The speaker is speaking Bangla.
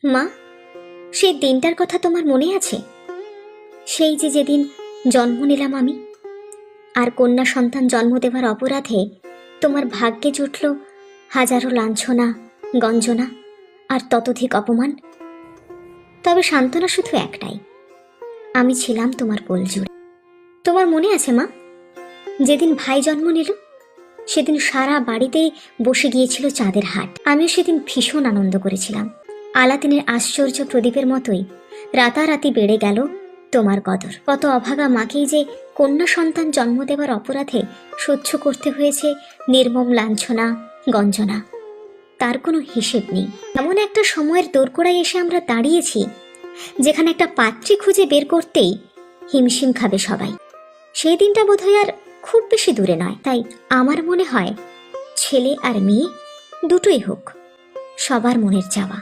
মা, সেই দিনটার কথা তোমার মনে আছে? সেই যে যেদিন জন্ম নিলাম আমি, আর কন্যা সন্তান জন্ম দেওয়ার অপরাধে তোমার ভাগ্যে জুটল হাজারো লাঞ্ছনা, গঞ্জনা আর ততোধিক অপমান। তবে সান্ত্বনা শুধু একটাই, আমি ছিলাম তোমার কোলজুড়ে। তোমার মনে আছে মা, যেদিন ভাই জন্ম নিল সেদিন সারা বাড়িতেই বসে গিয়েছিল চাঁদের হাট। আমিও সেদিন ভীষণ আনন্দ করেছিলাম। আলাদিনের আশ্চর্য প্রদীপের মতোই রাতারাতি বেড়ে গেল তোমার কদর। কত অভাগা মাকেই যে কন্যা সন্তান জন্ম দেওয়ার অপরাধে সহ্য করতে হয়েছে নির্মম লাঞ্ছনা, গঞ্জনা, তার কোনো হিসেব নেই। এমন একটা সময়ের দোরগোড়ায় এসে আমরা দাঁড়িয়েছি যেখানে একটা পাত্রী খুঁজে বের করতেই হিমশিম খাবে সবাই। সেই দিনটা বোধহয় আর খুব বেশি দূরে নয়। তাই আমার মনে হয় ছেলে আর মেয়ে দুটোই হোক সবার মনের চাওয়া।